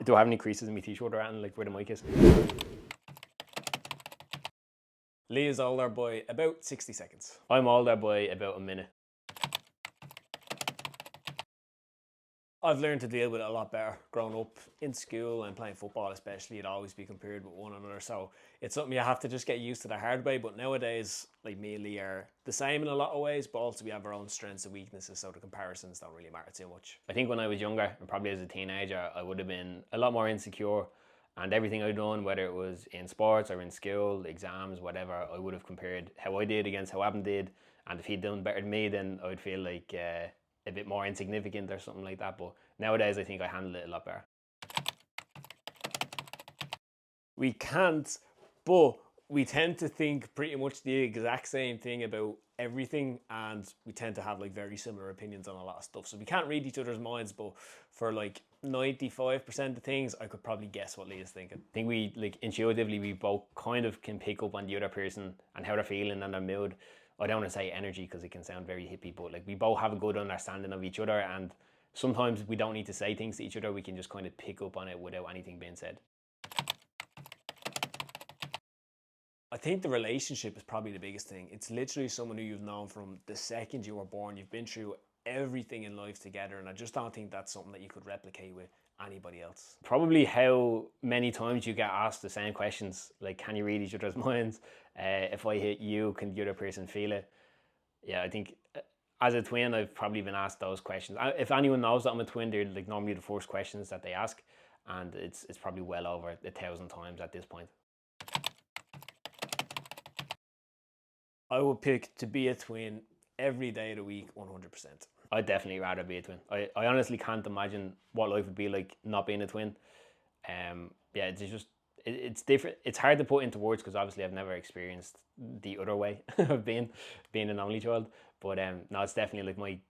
Do I have any creases in my t-shirt or anything, like where the mic is? Lee is older by about 60 seconds. I'm older by about a minute. I've learned to deal with it a lot better. Growing up in school and playing football especially, it'd always be compared with one another. So it's something you have to just get used to the hard way. But nowadays, like me and Lee are the same in a lot of ways, but also we have our own strengths and weaknesses, so the comparisons don't really matter too much. I think when I was younger, and probably as a teenager, I would have been a lot more insecure. And everything I'd done, whether it was in sports or in school, exams, whatever, I would have compared how I did against how Adam did. And if he'd done better than me, then I would feel like a bit more insignificant or something like that. But nowadays I think I handle it a lot better. We can't, but we tend to think pretty much the exact same thing about everything, and we tend to have like very similar opinions on a lot of stuff. So we can't read each other's minds, but for like 95% of things, I could probably guess what Lee is thinking. I think we like intuitively, we both kind of can pick up on the other person and how they're feeling and their mood. I don't want to say energy because it can sound very hippie, but like we both have a good understanding of each other, and sometimes we don't need to say things to each other. We can just kind of pick up on it without anything being said. I think the relationship is probably the biggest thing. It's literally someone who you've known from the second you were born. You've been through everything in life together, and I just don't think that's something that you could replicate with anybody else. Probably how many times you get asked the same questions, like can you read each other's minds? If I hit you, can the other person feel it? Yeah, I think as a twin, I've probably been asked those questions. If anyone knows that I'm a twin, they're like normally the first questions that they ask, and it's probably well over 1,000 times at this point. I would pick to be a twin every day of the week, 100%. I'd definitely rather be a twin. I honestly can't imagine what life would be like not being a twin. Yeah, it's different. It's hard to put into words because obviously I've never experienced the other way of being an only child. But no, it's definitely like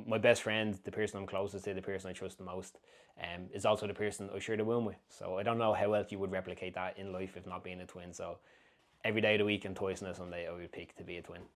my best friend, the person I'm closest to, the person I trust the most, is also the person I share the womb with. So I don't know how else you would replicate that in life if not being a twin. So every day of the week and twice on a Sunday, I would pick to be a twin.